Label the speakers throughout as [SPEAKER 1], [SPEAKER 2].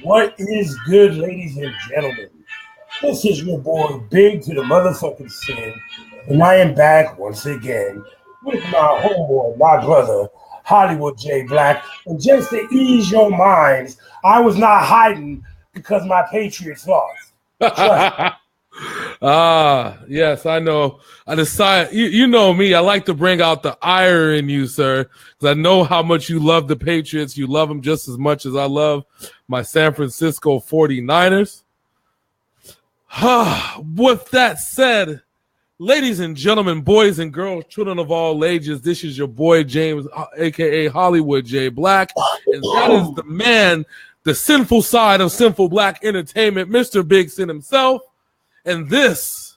[SPEAKER 1] What is good, ladies and gentlemen? This is your boy, Big to the motherfucking sin, and I am back once again with my homeboy, my brother, Hollywood J Black. And just to ease your minds, I was not hiding because my Patriots lost. Trust me.
[SPEAKER 2] Yes, I know. I decide. You know me. I like to bring out the ire in you, sir, because I know how much you love the Patriots. You love them just as much as I love my San Francisco 49ers. With that said, ladies and gentlemen, boys and girls, children of all ages, this is your boy James, a.k.a. Hollywood J Black, and that is the man, the sinful side of Sinful Black Entertainment, Mr. Big Sin himself. And this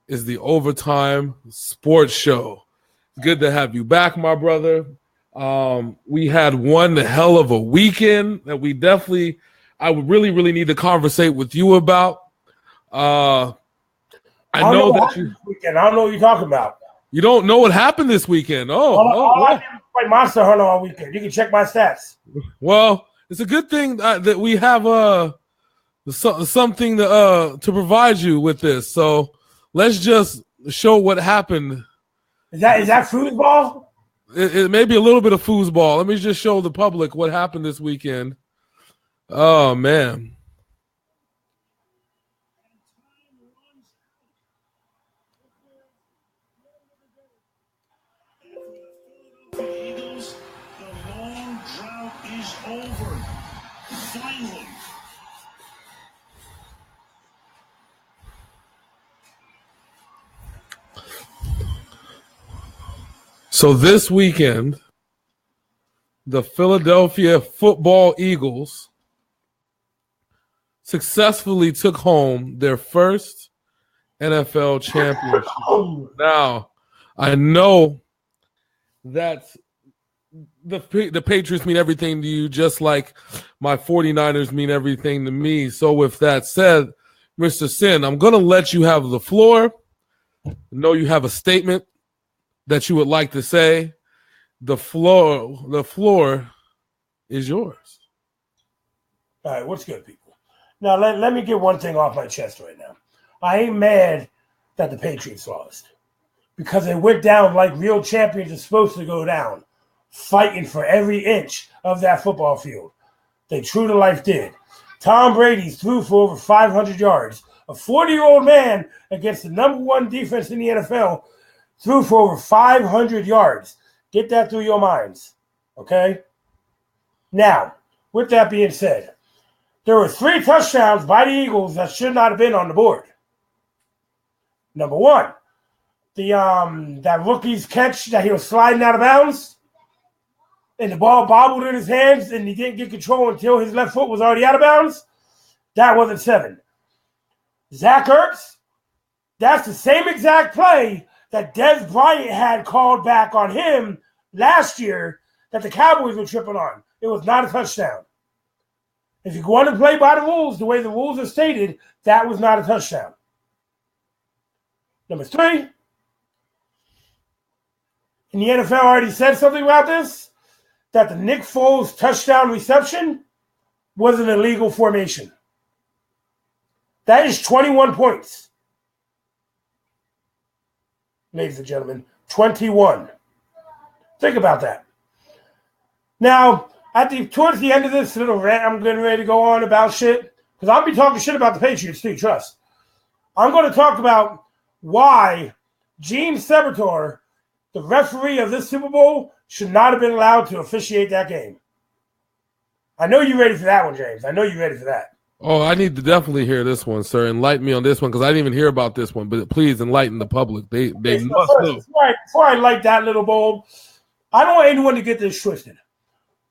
[SPEAKER 2] is the OvaTyme Sports Show. Good to have you back, my brother. We had one hell of a weekend that I would really need to conversate with you about. I know that you
[SPEAKER 1] weekend. I don't know what you're talking about.
[SPEAKER 2] You don't know what happened this weekend.
[SPEAKER 1] I did play Monster Hunter all weekend. You can check my stats.
[SPEAKER 2] Well, it's a good thing that we have something to provide you with this. So let's just show what happened.
[SPEAKER 1] Is that foosball?
[SPEAKER 2] It may be a little bit of foosball. Let me just show the public what happened this weekend. Oh, man.
[SPEAKER 3] Eagles, the long drought is over. Finally.
[SPEAKER 2] So this weekend, the Philadelphia football Eagles successfully took home their first NFL championship. Now, I know that the Patriots mean everything to you, just like my 49ers mean everything to me. So with that said, Mr. Sin, I'm going to let you have the floor. I know you have a statement that you would like to say. The floor is yours.
[SPEAKER 1] All right, what's good, people? Now, let me get one thing off my chest right now. I ain't mad that the Patriots lost because they went down like real champions are supposed to go down, fighting for every inch of that football field. They true to life did. Tom Brady threw for over 500 yards. A 40-year-old man against the number one defense in the NFL threw for over 500 yards. Get that through your minds, okay? Now, with that being said, there were 3 touchdowns by the Eagles that should not have been on the board. Number one, that rookie's catch that he was sliding out of bounds, and the ball bobbled in his hands, and he didn't get control until his left foot was already out of bounds. That wasn't 7. Zach Ertz, that's the same exact play that Dez Bryant had called back on him last year that the Cowboys were tripping on. It was not a touchdown. If you want to play by the rules, the way the rules are stated, that was not a touchdown. Number 3, and the NFL already said something about this, that the Nick Foles touchdown reception was an illegal formation. That is 21 points. Ladies and gentlemen, 21. Think about that. Now, towards the end of this little rant I'm getting ready to go on about shit, because I'll be talking shit about the Patriots too, trust. I'm going to talk about why Gene Steratore, the referee of this Super Bowl, should not have been allowed to officiate that game. I know you're ready for that one, James. I know you're ready for that.
[SPEAKER 2] Oh, I need to definitely hear this one, sir. Enlighten me on this one because I didn't even hear about this one. But please enlighten the public. They must know.
[SPEAKER 1] Before I light that little bulb, I don't want anyone to get this twisted.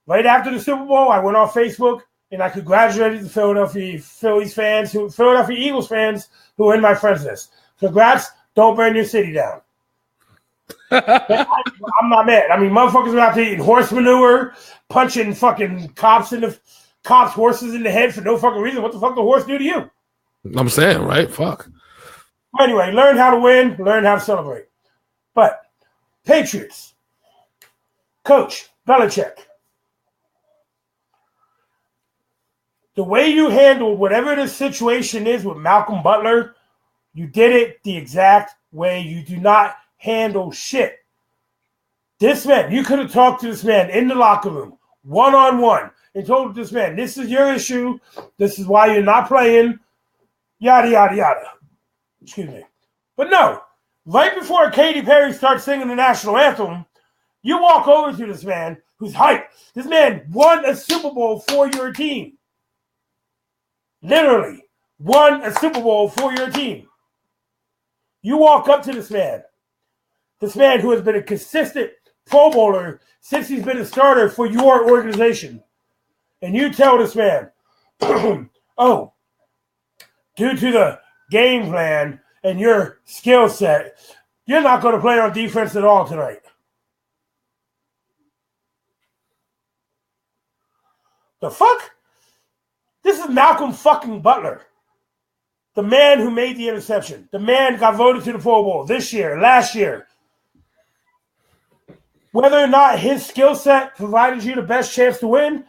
[SPEAKER 1] Right after the Super Bowl, I went on Facebook and I congratulated the Philadelphia Eagles fans who are in my friends list. Congrats! Don't burn your city down. I'm not mad. I mean, motherfuckers were out there eating horse manure, punching fucking cops' horses in the head for no fucking reason. What the fuck did the horse do to you?
[SPEAKER 2] I'm saying, right? Fuck.
[SPEAKER 1] Anyway, learn how to win, learn how to celebrate. But Patriots, Coach Belichick. The way you handled whatever the situation is with Malcolm Butler, you did it the exact way. You do not handle shit. This man, you could have talked to this man in the locker room, one-on-one, and told this man, this is your issue. This is why you're not playing, yada, yada, yada. Excuse me. But no, right before Katy Perry starts singing the national anthem, you walk over to this man who's hyped. This man won a Super Bowl for your team. Literally won a Super Bowl for your team. You walk up to this man who has been a consistent Pro Bowler since he's been a starter for your organization, and you tell this man, oh, due to the game plan and your skill set, you're not going to play on defense at all tonight. The fuck? This is Malcolm fucking Butler. The man who made the interception. The man got voted to the Pro Bowl this year, last year. Whether or not his skill set provided you the best chance to win,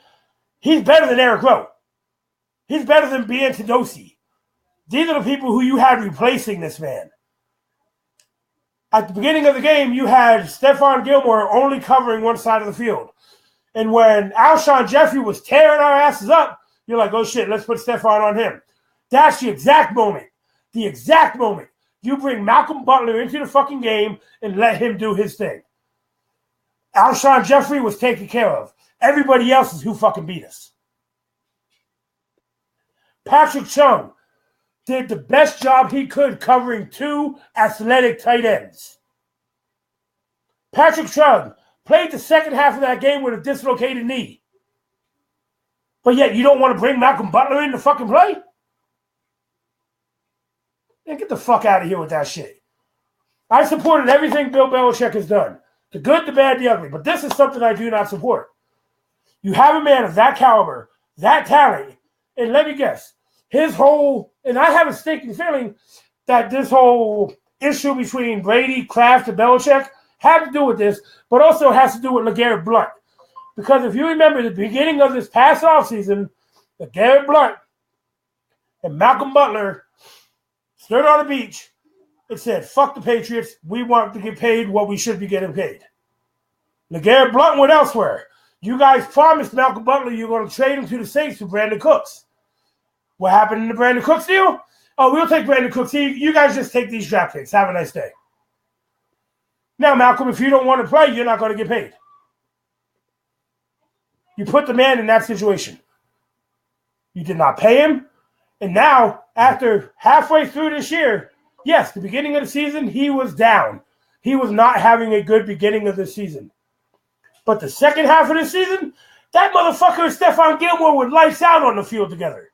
[SPEAKER 1] he's better than Eric Rowe. He's better than Ben Tedossi. These are the people who you had replacing this man. At the beginning of the game, you had Stephon Gilmore only covering one side of the field. And when Alshon Jeffrey was tearing our asses up, you're like, oh shit, let's put Stephon on him. That's the exact moment you bring Malcolm Butler into the fucking game and let him do his thing. Alshon Jeffrey was taken care of. Everybody else is who fucking beat us. Patrick Chung did the best job he could covering two athletic tight ends. Patrick Chung played the second half of that game with a dislocated knee. But yet you don't want to bring Malcolm Butler in to fucking play? Man, get the fuck out of here with that shit. I supported everything Bill Belichick has done. The good, the bad, the ugly. But this is something I do not support. You have a man of that caliber, that talent, and let me guess, his whole, and I have a stinking feeling that this whole issue between Brady, Kraft, and Belichick had to do with this, but also has to do with LeGarrette Blount. Because if you remember the beginning of this past offseason, LeGarrette Blount and Malcolm Butler stood on the beach and said, fuck the Patriots. We want to get paid what we should be getting paid. LeGarrette Blount went elsewhere. You guys promised Malcolm Butler you're going to trade him to the Saints for Brandon Cooks. What happened in the Brandon Cooks deal? Oh, we'll take Brandon Cooks. You guys just take these draft picks. Have a nice day. Now, Malcolm, if you don't want to play, you're not going to get paid. You put the man in that situation. You did not pay him. And now, after halfway through this year, yes, the beginning of the season, he was down. He was not having a good beginning of the season. But the second half of the season, that motherfucker and Stephon Gilmore were lights out on the field together.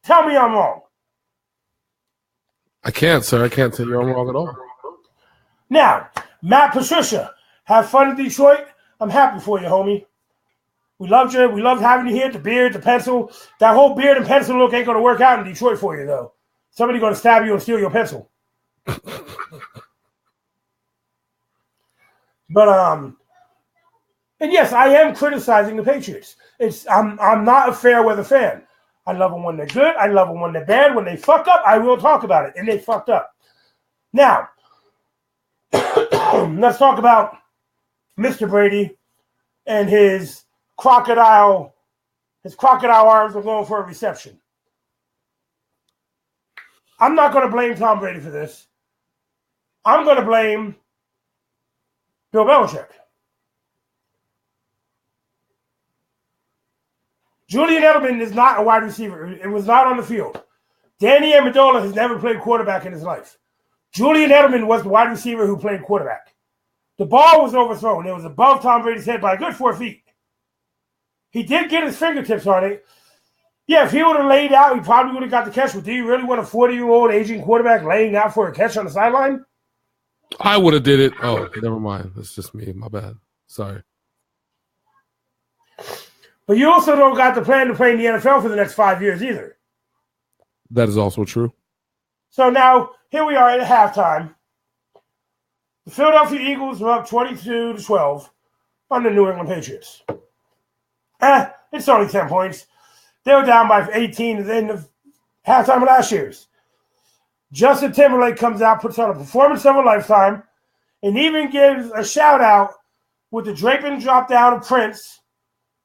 [SPEAKER 1] Tell me I'm wrong.
[SPEAKER 2] I can't, sir. I can't tell you I'm wrong at all.
[SPEAKER 1] Now, Matt Patricia, have fun in Detroit. I'm happy for you, homie. We loved you. We loved having you here. The beard, the pencil. That whole beard and pencil look ain't going to work out in Detroit for you, though. Somebody's going to stab you and steal your pencil. But, and yes, I am criticizing the Patriots. I'm not a fair weather fan. I love them when they're good. I love them when they're bad. When they fuck up, I will talk about it. And they fucked up. Now, let's talk about Mr. Brady and his crocodile arms are going for a reception. I'm not going to blame Tom Brady for this. I'm going to blame Bill Belichick. Julian Edelman is not a wide receiver. It was not on the field. Danny Amendola has never played quarterback in his life. Julian Edelman was the wide receiver who played quarterback. The ball was overthrown. It was above Tom Brady's head by a good 4 feet. He did get his fingertips on it. Yeah, if he would have laid out, he probably would have got the catch. But do you really want a 40-year-old aging quarterback laying out for a catch on the sideline?
[SPEAKER 2] I would have did it. Oh, never mind. That's just me. My bad. Sorry.
[SPEAKER 1] But you also don't got the plan to play in the NFL for the next 5 years either.
[SPEAKER 2] That is also true.
[SPEAKER 1] So now, here we are at halftime. The Philadelphia Eagles are up 22-12 on the New England Patriots. It's only 10 points. They were down by 18 at the end of halftime of last year's. Justin Timberlake comes out, puts on a performance of a lifetime, and even gives a shout-out with the drape and drop down of Prince,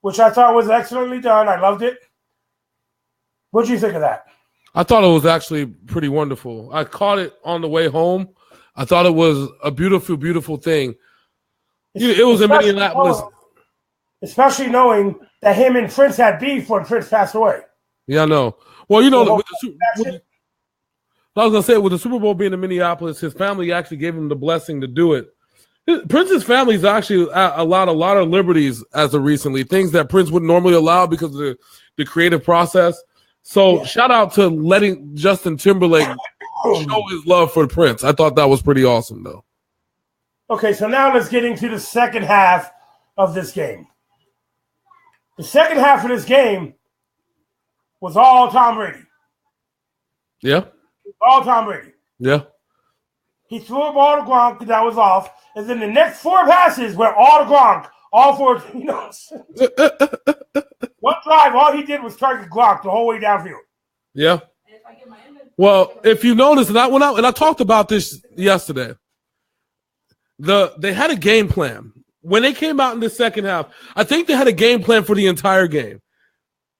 [SPEAKER 1] which I thought was excellently done. I loved it. What did you think of that?
[SPEAKER 2] I thought it was actually pretty wonderful. I caught it on the way home. I thought it was a beautiful, beautiful thing. It was in Minneapolis.
[SPEAKER 1] Especially knowing that him and Prince had beef when Prince passed away.
[SPEAKER 2] Yeah, I know. Well, I was going to say, with the Super Bowl being in Minneapolis, his family actually gave him the blessing to do it. Prince's family is actually allowed a lot of liberties as of recently, things that Prince wouldn't normally allow because of the creative process. So shout out to letting Justin Timberlake show his love for Prince. I thought that was pretty awesome, though.
[SPEAKER 1] Okay, so now let's get into the second half of this game. The second half of this game was all Tom Brady.
[SPEAKER 2] Yeah.
[SPEAKER 1] All Tom Brady.
[SPEAKER 2] Yeah.
[SPEAKER 1] He threw a ball to Gronk that was off. And then the next 4 passes were all to Gronk. All 4, one drive, all he did was target Gronk the whole way downfield.
[SPEAKER 2] Yeah. Well, if you notice, and I talked about this yesterday, they had a game plan. When they came out in the second half, I think they had a game plan for the entire game.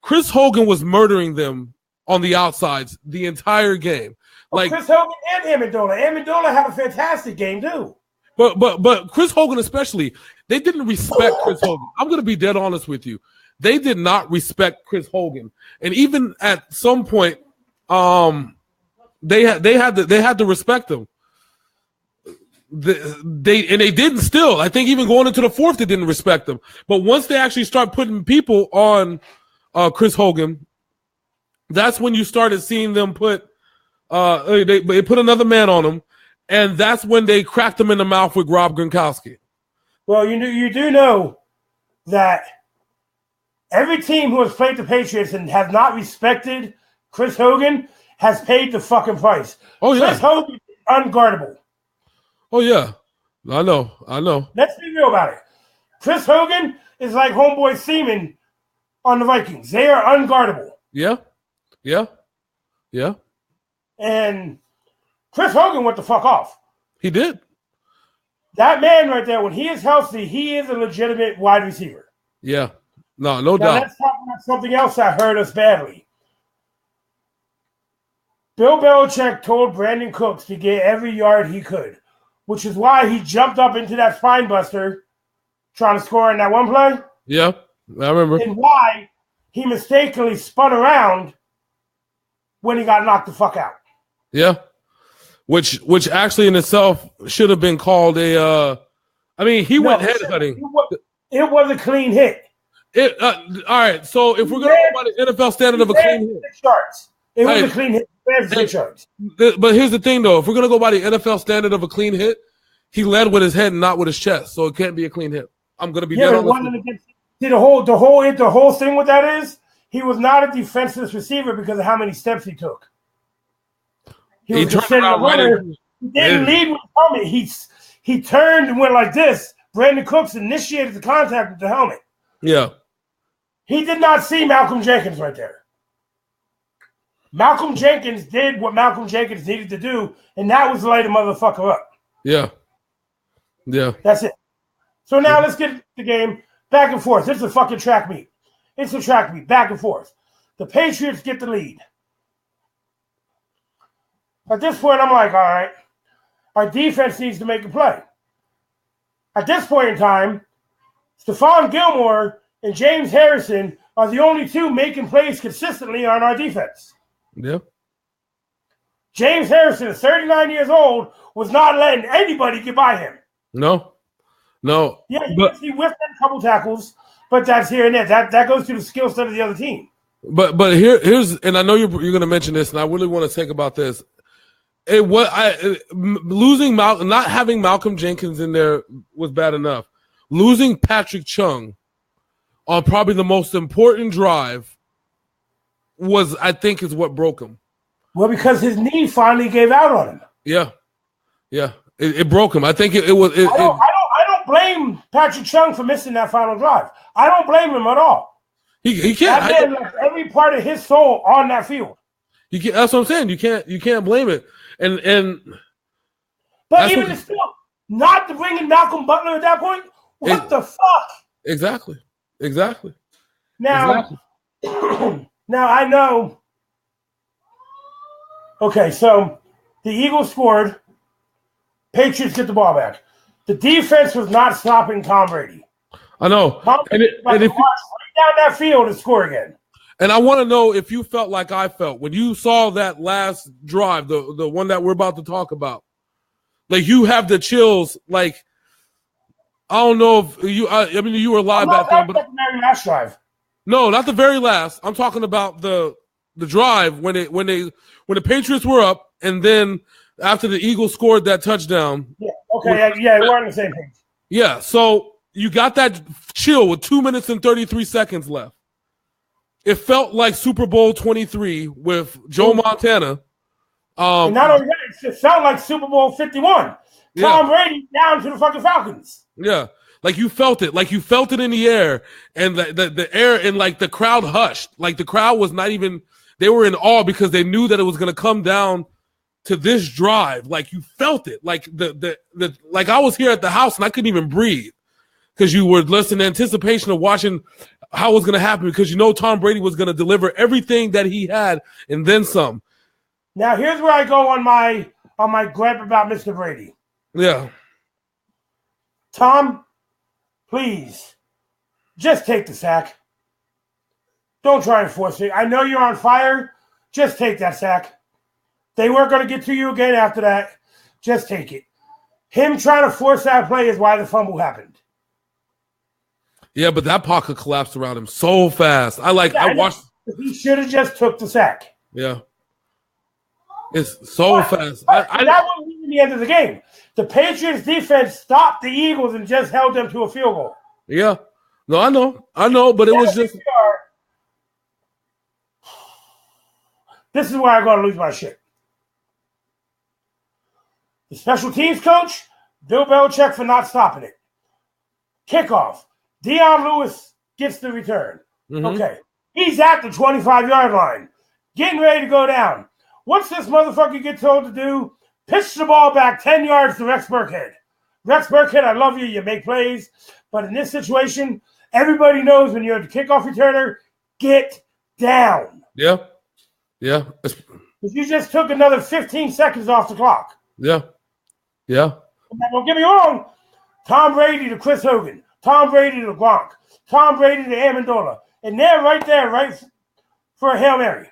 [SPEAKER 2] Chris Hogan was murdering them on the outsides the entire game. Like
[SPEAKER 1] Chris Hogan and Amendola. Amendola had a fantastic game too.
[SPEAKER 2] But Chris Hogan especially, they didn't respect Chris Hogan. I'm going to be dead honest with you. They did not respect Chris Hogan, and even at some point, they had to respect him. They didn't still. I think even going into the fourth, they didn't respect him. But once they actually start putting people on Chris Hogan, that's when you started seeing them put they put another man on him, and that's when they cracked him in the mouth with Rob Gronkowski.
[SPEAKER 1] Well, you do know that every team who has played the Patriots and has not respected Chris Hogan has paid the fucking price.
[SPEAKER 2] Oh yeah,
[SPEAKER 1] Chris Hogan is unguardable.
[SPEAKER 2] Oh yeah, I know.
[SPEAKER 1] Let's be real about it. Chris Hogan is like homeboy Seaman on the Vikings. They are unguardable.
[SPEAKER 2] Yeah.
[SPEAKER 1] And Chris Hogan went the fuck off.
[SPEAKER 2] He did.
[SPEAKER 1] That man right there, when he is healthy, he is a legitimate wide receiver.
[SPEAKER 2] Yeah. No
[SPEAKER 1] now
[SPEAKER 2] doubt.
[SPEAKER 1] Let's talk about something else that hurt us badly. Bill Belichick told Brandon Cooks to get every yard he could, which is why he jumped up into that spine buster trying to score in that one play.
[SPEAKER 2] Yeah, I remember.
[SPEAKER 1] And why he mistakenly spun around when he got knocked the fuck out.
[SPEAKER 2] Yeah. Which actually in itself should have been called a he went headbutting.
[SPEAKER 1] It was a clean hit.
[SPEAKER 2] All right, so if we're going to go by the NFL standard of a clean hit.
[SPEAKER 1] It was a clean hit.
[SPEAKER 2] But here's the thing, though. If we're going to go by the NFL standard of a clean hit, he led with his head and not with his chest, so it can't be a clean hit. I'm going to be dead honest.
[SPEAKER 1] The whole thing with that is he was not a defenseless receiver because of how many steps he took. He turned around right. He didn't lead with the helmet. He turned and went like this. Brandon Cooks initiated the contact with the helmet.
[SPEAKER 2] Yeah.
[SPEAKER 1] He did not see Malcolm Jenkins right there. Malcolm Jenkins did what Malcolm Jenkins needed to do, and that was to light a motherfucker up.
[SPEAKER 2] Yeah. Yeah.
[SPEAKER 1] That's it. So now let's get the game back and forth. It's a fucking track meet. It's a track meet, back and forth. The Patriots get the lead. At this point, I'm like, all right, our defense needs to make a play. At this point in time, Stephon Gilmore and James Harrison are the only two making plays consistently on our defense.
[SPEAKER 2] Yeah.
[SPEAKER 1] James Harrison is 39 years old, was not letting anybody get by him.
[SPEAKER 2] No.
[SPEAKER 1] Yeah, he whiffed a couple tackles, but that's here and there. That goes to the skill set of the other team.
[SPEAKER 2] But here's, and I know you're going to mention this, and I really want to think about this. Not having Malcolm Jenkins in there was bad enough. Losing Patrick Chung on probably the most important drive I think is what broke him.
[SPEAKER 1] Well, because his knee finally gave out on him.
[SPEAKER 2] Yeah. It broke him. I think it was. I
[SPEAKER 1] don't blame Patrick Chung for missing that final drive. I don't blame him at all.
[SPEAKER 2] He can't.
[SPEAKER 1] That man left every part of his soul on that field.
[SPEAKER 2] That's what I'm saying. You can't blame it. And
[SPEAKER 1] but even still, not to bring in Malcolm Butler at that point. What the fuck?
[SPEAKER 2] Exactly.
[SPEAKER 1] Now, now I know. Okay, so the Eagles scored. Patriots get the ball back. The defense was not stopping Tom Brady.
[SPEAKER 2] I know.
[SPEAKER 1] And if right down that field and score again.
[SPEAKER 2] And I want to know if you felt like I felt when you saw that last drive, the one that we're about to talk about. Like you have the chills. Like I don't know if you. I mean, you were live back then, but
[SPEAKER 1] the very last drive.
[SPEAKER 2] No, not the very last. I'm talking about the drive when the Patriots were up, and then after the Eagles scored that touchdown.
[SPEAKER 1] Yeah. Okay. We're on the same page.
[SPEAKER 2] Yeah. So you got that chill with 2 minutes and 33 seconds left. It felt like Super Bowl 23 with Joe Montana.
[SPEAKER 1] And not only that, it felt like Super Bowl 51. Tom Brady down to the fucking Falcons.
[SPEAKER 2] Yeah. Like you felt it. Like you felt it in the air. And the air and like the crowd hushed. Like the crowd was not even, they were in awe because they knew that it was going to come down to this drive. Like you felt it. Like like I was here at the house and I couldn't even breathe because you were listening in anticipation of watching how it was going to happen because you know Tom Brady was going to deliver everything that he had and then some.
[SPEAKER 1] Now here's where I go on my gripe about Mr. Brady.
[SPEAKER 2] Yeah.
[SPEAKER 1] Tom, please, just take the sack. Don't try and force it. I know you're on fire. Just take that sack. They weren't going to get to you again after that. Just take it. Him trying to force that play is why the fumble happened.
[SPEAKER 2] Yeah, but that pocket collapsed around him so fast. I watched.
[SPEAKER 1] He should have just took the sack.
[SPEAKER 2] Yeah. It's so fast.
[SPEAKER 1] That wasn't even the end of the game. The Patriots defense stopped the Eagles and just held them to a field goal.
[SPEAKER 2] Yeah. No, I know, but it was just.
[SPEAKER 1] This is where I'm going to lose my shit. The special teams coach, Bill Belichick, for not stopping it. Kickoff. Deion Lewis gets the return. Mm-hmm. Okay. He's at the 25-yard line. Getting ready to go down. What's this motherfucker get told to do? Pitch the ball back 10 yards to Rex Burkhead. Rex Burkhead, I love you. You make plays. But in this situation, everybody knows when you're the kickoff returner, get down.
[SPEAKER 2] Yeah. Yeah.
[SPEAKER 1] Because you just took another 15 seconds off the clock.
[SPEAKER 2] Yeah. Yeah.
[SPEAKER 1] Now, don't get me wrong. Tom Brady to Chris Hogan. Tom Brady to Gronk. Tom Brady to Amendola. And they're right there, right for a Hail Mary.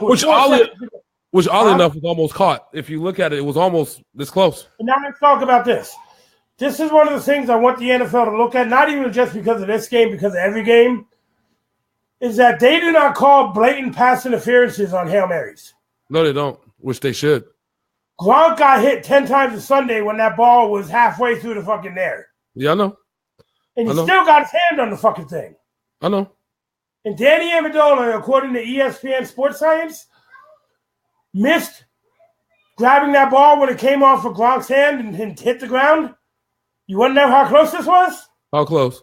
[SPEAKER 2] Which oddly enough was almost caught. If you look at it, it was almost this close.
[SPEAKER 1] And now let's talk about this. This is one of the things I want the NFL to look at, not even just because of this game, because of every game, is that they do not call blatant pass interferences on Hail Marys.
[SPEAKER 2] No, they don't, which they should.
[SPEAKER 1] Gronk got hit 10 times a Sunday when that ball was halfway through the fucking air.
[SPEAKER 2] Yeah, I know.
[SPEAKER 1] And he still got his hand on the fucking thing.
[SPEAKER 2] I know.
[SPEAKER 1] And Danny Amendola, according to ESPN Sports Science, missed grabbing that ball when it came off of Gronk's hand and hit the ground. You want to know how close this was?
[SPEAKER 2] How close?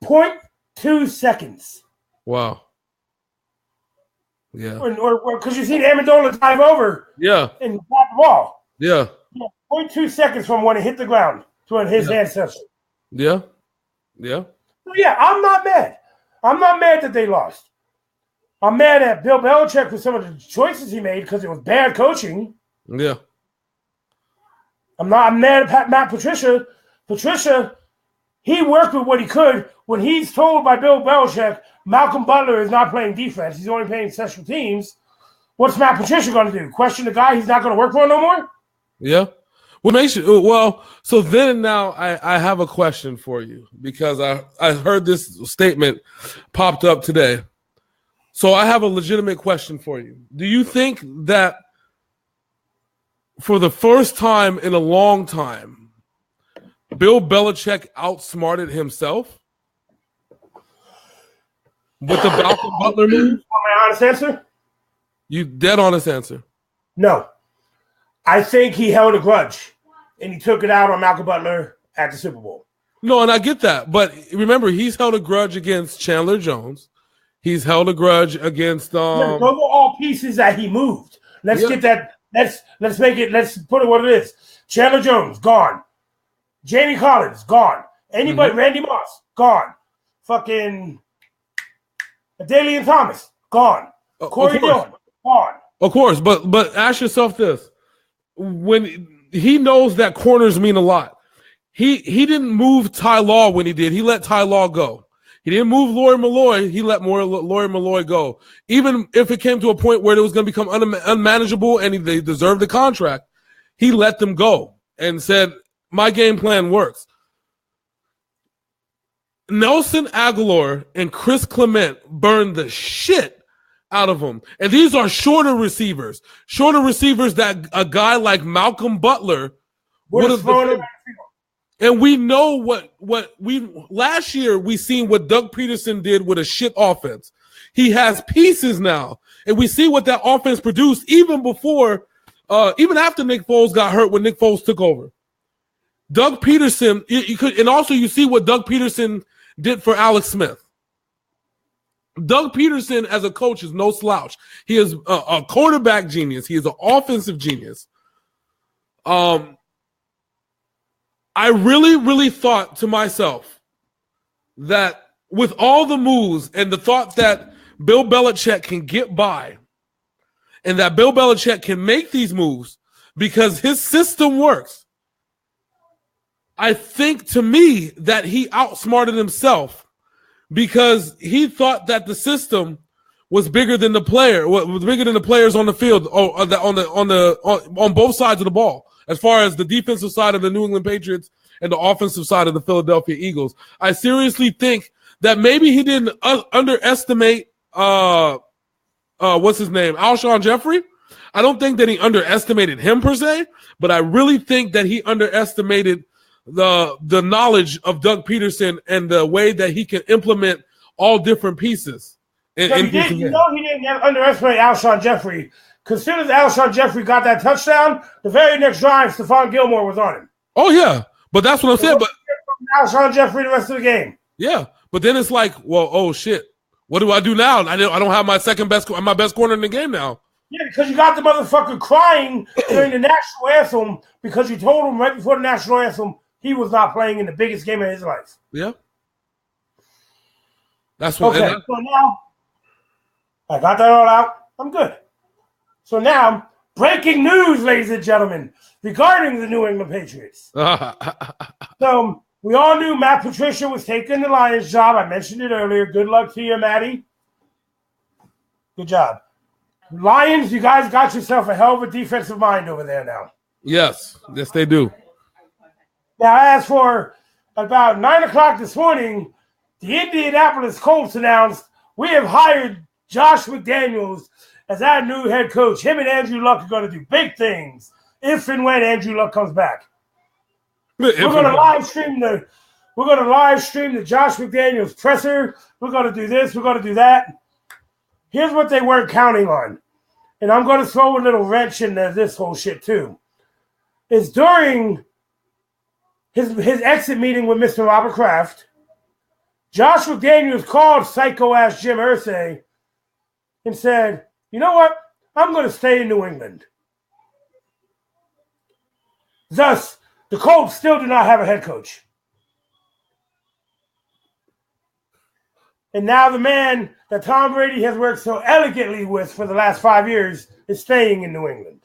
[SPEAKER 1] 0.2 seconds.
[SPEAKER 2] Wow. Yeah.
[SPEAKER 1] Or because you seen Amendola dive over.
[SPEAKER 2] Yeah.
[SPEAKER 1] And grab the ball.
[SPEAKER 2] Yeah.
[SPEAKER 1] 0.2 seconds from when it hit the ground to when his hand touched it.
[SPEAKER 2] Yeah. Yeah.
[SPEAKER 1] So yeah, I'm not mad. I'm not mad that they lost. I'm mad at Bill Belichick for some of the choices he made because it was bad coaching.
[SPEAKER 2] Yeah.
[SPEAKER 1] I'm mad at Matt Patricia. Patricia, he worked with what he could. When he's told by Bill Belichick, Malcolm Butler is not playing defense, he's only playing special teams, what's Matt Patricia going to do? Question the guy he's not going to work for no more?
[SPEAKER 2] Yeah. What makes you so then now I have a question for you because I heard this statement popped up today. So I have a legitimate question for you. Do you think that for the first time in a long time, Bill Belichick outsmarted himself with the Malcolm Butler move?
[SPEAKER 1] My honest answer?
[SPEAKER 2] You dead honest answer.
[SPEAKER 1] No. I think he held a grudge, and he took it out on Malcolm Butler at the Super Bowl.
[SPEAKER 2] No, and I get that. But remember, he's held a grudge against Chandler Jones. He's held a grudge against
[SPEAKER 1] Those are all pieces that he moved. Let's get that. Let's make it. Let's put it what it is. Chandler Jones gone. Jamie Collins gone. Anybody? Randy Moss gone. Fucking Adalian Thomas gone. Corey Dillon gone.
[SPEAKER 2] Of course, but ask yourself this: when he knows that corners mean a lot, he didn't move Ty Law when he did. He let Ty Law go. He didn't move Lori Malloy. He let Lori Malloy go. Even if it came to a point where it was going to become unmanageable and they deserved the contract, he let them go and said, my game plan works. Nelson Aguilar and Chris Clement burned the shit out of him. And these are shorter receivers that a guy like Malcolm Butler would have thrown. And we know what we last year we seen what Doug Peterson did with a shit offense. He has pieces now, and we see what that offense produced even before, even after Nick Foles got hurt when Nick Foles took over. Doug Peterson, you could, and also you see what Doug Peterson did for Alex Smith. Doug Peterson as a coach is no slouch. He is a quarterback genius. He is an offensive genius. I really, really thought to myself that with all the moves and the thought that Bill Belichick can get by and that Bill Belichick can make these moves because his system works, I think to me that he outsmarted himself because he thought that the system was bigger than the player, was bigger than the players on the field or on both sides of the ball. As far as the defensive side of the New England Patriots and the offensive side of the Philadelphia Eagles, I seriously think that maybe he didn't underestimate what's his name, Alshon Jeffrey. I don't think that he underestimated him per se, but I really think that he underestimated the knowledge of Doug Peterson and the way that he can implement all different pieces.
[SPEAKER 1] He didn't underestimate Alshon Jeffrey. Because as soon as Alshon Jeffrey got that touchdown, the very next drive, Stephon Gilmore was on him.
[SPEAKER 2] Oh, yeah. But that's what I'm saying. But
[SPEAKER 1] Alshon Jeffrey the rest of the game.
[SPEAKER 2] Yeah. But then it's like, well, oh, shit. What do I do now? I don't have my best corner in the game now.
[SPEAKER 1] Yeah, because you got the motherfucker crying during the national anthem because you told him right before the national anthem he was not playing in the biggest game of his life.
[SPEAKER 2] Yeah. That's what.
[SPEAKER 1] Okay, so now I got that all out. I'm good. So now, breaking news, ladies and gentlemen, regarding the New England Patriots. So we all knew Matt Patricia was taking the Lions job. I mentioned it earlier. Good luck to you, Matty. Good job. Lions, you guys got yourself a hell of a defensive mind over there now.
[SPEAKER 2] Yes, they do.
[SPEAKER 1] Now, as for about 9 o'clock this morning, the Indianapolis Colts announced we have hired Josh McDaniels as our new head coach. Him and Andrew Luck are going to do big things if and when Andrew Luck comes back. We're going to live stream the Josh McDaniels presser. We're going to do this. We're going to do that. Here's what they weren't counting on. And I'm going to throw a little wrench into this whole shit too. Is during his exit meeting with Mr. Robert Kraft, Josh McDaniels called psycho-ass Jim Irsay and said, you know what? I'm going to stay in New England. Thus, the Colts still do not have a head coach. And now the man that Tom Brady has worked so elegantly with for the last 5 years is staying in New England.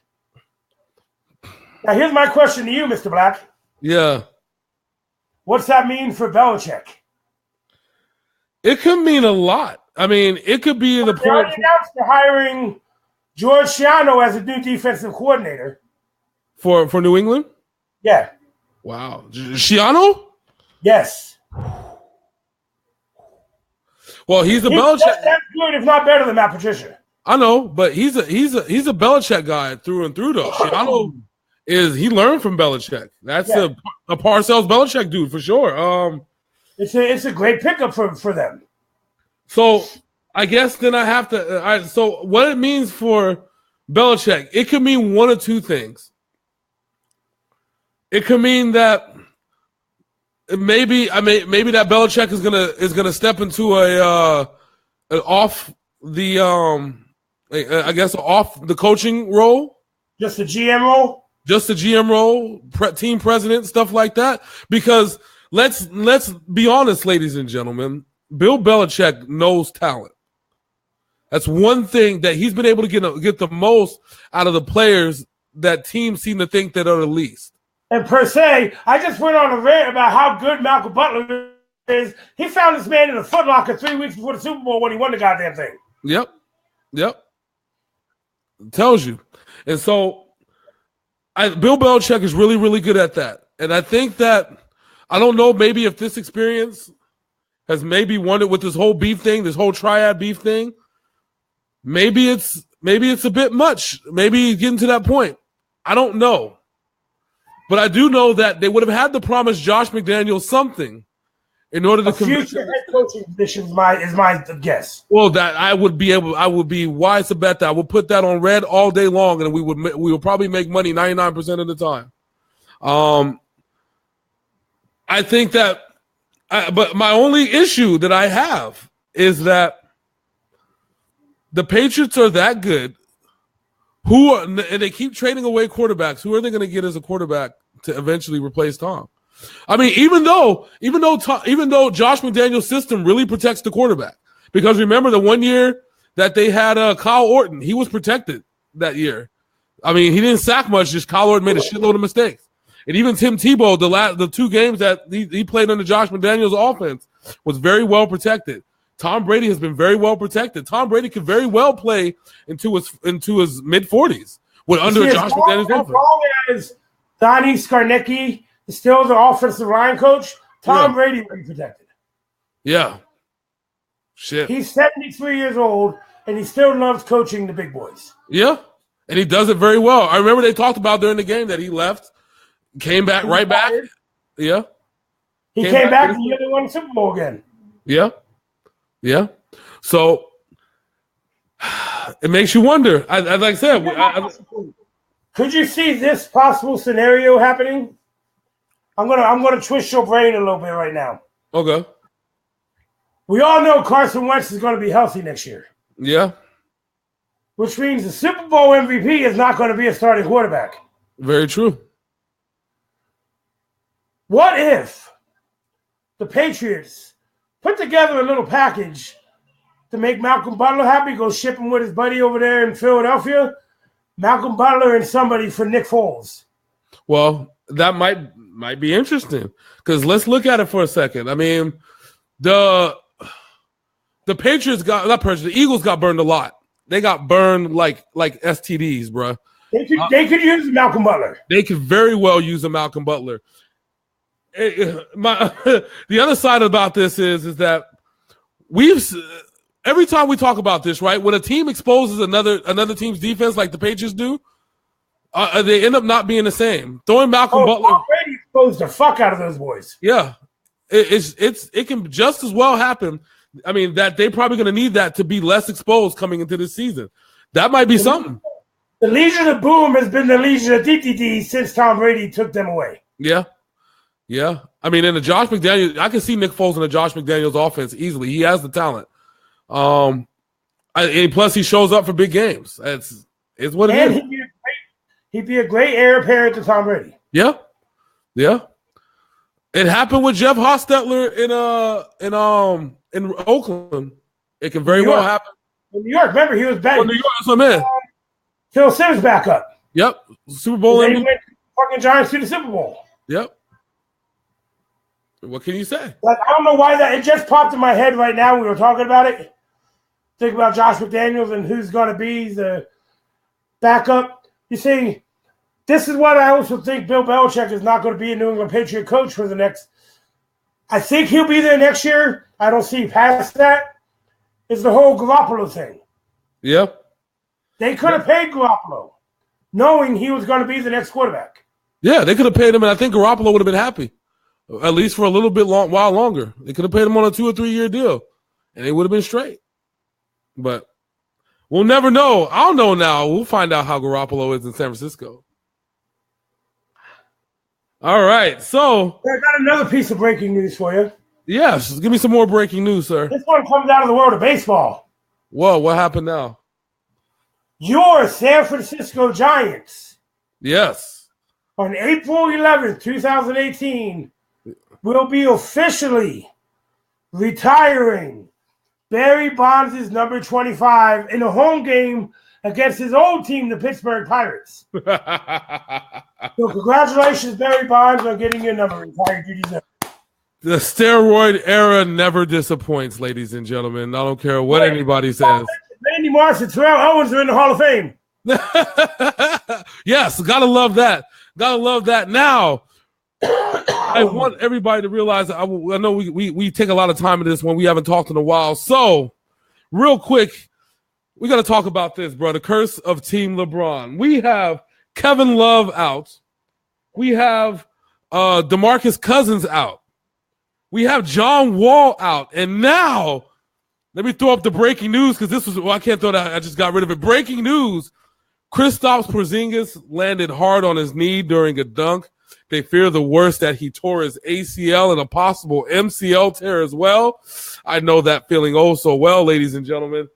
[SPEAKER 1] Now, here's my question to you, Mr. Black.
[SPEAKER 2] Yeah.
[SPEAKER 1] What's that mean for Belichick?
[SPEAKER 2] It could mean a lot. I mean, it could be the point.
[SPEAKER 1] They already announced they're hiring George Shiano as a new defensive coordinator.
[SPEAKER 2] For New England?
[SPEAKER 1] Yeah.
[SPEAKER 2] Wow. Shiano?
[SPEAKER 1] Yes.
[SPEAKER 2] Well, he's a Belichick.
[SPEAKER 1] That's good, if not better than Matt Patricia.
[SPEAKER 2] I know, but he's a Belichick guy through and through, though. Shiano he learned from Belichick. That's a Parcells Belichick dude for sure.
[SPEAKER 1] It's a great pickup for them.
[SPEAKER 2] So I guess then I have to. So what it means for Belichick, it could mean one of two things. It could mean that maybe that Belichick is gonna step into an off the I guess off the coaching role,
[SPEAKER 1] just the GM role,
[SPEAKER 2] team president, stuff like that. Because let's be honest, ladies and gentlemen, Bill Belichick knows talent. That's one thing that he's been able to get the most out of the players that teams seem to think that are the least.
[SPEAKER 1] And per se, I just went on a rant about how good Malcolm Butler is. He found this man in a Foot Locker 3 weeks before the Super Bowl when he won the goddamn thing.
[SPEAKER 2] Yep. It tells you. And so Bill Belichick is really, really good at that. And I think that, I don't know, maybe if this experience has maybe won it with this whole beef thing, this whole triad beef thing, maybe it's a bit much. Maybe he's getting to that point. I don't know. But I do know that they would have had to promise Josh McDaniels something in order to
[SPEAKER 1] future head coaching position is my guess.
[SPEAKER 2] Well, that I would be wise to bet that I would put that on red all day long, and we would probably make money 99% of the time. I think that, but my only issue that I have is that the Patriots are that good. And they keep trading away quarterbacks. Who are they going to get as a quarterback to eventually replace Tom? I mean, even though Josh McDaniels' system really protects the quarterback, because remember the 1 year that they had Kyle Orton, he was protected that year. I mean, he didn't sack much. Just Kyle Orton made a shitload of mistakes, and even Tim Tebow, the 2 games that he played under Josh McDaniels' offense, was very well protected. Tom Brady has been very well protected. Tom Brady could very well play into his mid-40s under Josh McDaniels' offense. As
[SPEAKER 1] long as Donnie Skarnicki is still the offensive line coach, Tom Brady will be protected.
[SPEAKER 2] Yeah. Shit.
[SPEAKER 1] He's 73 years old, and he still loves coaching the big boys.
[SPEAKER 2] Yeah, and he does it very well. I remember they talked about during the game that he left, came back right back. Yeah.
[SPEAKER 1] He came back and he won the Super Bowl again.
[SPEAKER 2] Yeah. Yeah. So it makes you wonder. Like I said,
[SPEAKER 1] could you see this possible scenario happening? I'm gonna twist your brain a little bit right now.
[SPEAKER 2] Okay.
[SPEAKER 1] We all know Carson Wentz is going to be healthy next year.
[SPEAKER 2] Yeah.
[SPEAKER 1] Which means the Super Bowl MVP is not going to be a starting quarterback.
[SPEAKER 2] Very true.
[SPEAKER 1] What if the Patriots put together a little package to make Malcolm Butler happy, go ship him with his buddy over there in Philadelphia? Malcolm Butler and somebody for Nick Foles.
[SPEAKER 2] Well, that might be interesting, because let's look at it for a second. I mean, the Patriots the Eagles got burned a lot. They got burned like STDs, bro.
[SPEAKER 1] They could use Malcolm Butler.
[SPEAKER 2] They could very well use a Malcolm Butler. The other side about this is that every time we talk about this, right? When a team exposes another team's defense like the Patriots do, they end up not being the same. Throwing Malcolm Butler,
[SPEAKER 1] Tom Brady exposed the fuck out of those boys.
[SPEAKER 2] Yeah, it can just as well happen. I mean, that they're probably going to need that to be less exposed coming into this season. That might be something.
[SPEAKER 1] The Legion of Boom has been the Legion of DTD since Tom Brady took them away.
[SPEAKER 2] Yeah. Yeah. I mean, in the Josh McDaniels, I can see Nick Foles in the Josh McDaniels offense easily. He has the talent. And plus he shows up for big games. It's what it is.
[SPEAKER 1] He'd be a great heir apparent to Tom Brady.
[SPEAKER 2] Yeah. Yeah. It happened with Jeff Hostetler in Oakland. It can very well happen.
[SPEAKER 1] In New York, remember, he was back.
[SPEAKER 2] New York, that's what I mean.
[SPEAKER 1] Phil Simms back up.
[SPEAKER 2] Yep. Super Bowl
[SPEAKER 1] MVP. They went fucking Giants to the Super Bowl.
[SPEAKER 2] Yep. What can you say?
[SPEAKER 1] Like, I don't know why it just popped in my head right now. We were talking about it. Think about Josh McDaniels and who's going to be the backup. You see, this is what I also think Bill Belichick is not going to be a New England Patriot coach for the next. I think he'll be there next year. I don't see past that. It's the whole Garoppolo thing.
[SPEAKER 2] Yep.
[SPEAKER 1] They could have paid Garoppolo, knowing he was going to be the next quarterback.
[SPEAKER 2] Yeah, they could have paid him, and I think Garoppolo would have been happy, at least for a little bit while longer. They could have paid him on a 2 or 3 year deal, and they would have been straight. But we'll never know. I'll know now. We'll find out how Garoppolo is in San Francisco. All right. So
[SPEAKER 1] I got another piece of breaking news for you.
[SPEAKER 2] yes, give me some more breaking news, sir.
[SPEAKER 1] This one comes out of the world of baseball.
[SPEAKER 2] Whoa, what happened now?
[SPEAKER 1] Your San Francisco Giants
[SPEAKER 2] Yes.
[SPEAKER 1] on April 11th, 2018, will be officially retiring Barry Bonds' number 25 in a home game against his old team, the Pittsburgh Pirates. So congratulations, Barry Bonds, on getting your number retired. You deserve it.
[SPEAKER 2] The steroid era never disappoints, ladies and gentlemen. I don't care what anybody says.
[SPEAKER 1] Randy Moss and Terrell Owens are in the Hall of Fame.
[SPEAKER 2] Yes, gotta love that. Gotta love that. Now, I want everybody to realize I know we take a lot of time in this one. We haven't talked in a while. So, real quick, we got to talk about this, bro. The curse of Team LeBron. We have Kevin Love out. We have DeMarcus Cousins out. We have John Wall out. And now, let me throw up the breaking news because this was, well, I can't throw that. I just got rid of it. Breaking news. Kristaps Porzingis landed hard on his knee during a dunk. They fear the worst, that he tore his ACL and a possible MCL tear as well. I know that feeling oh so well, ladies and gentlemen.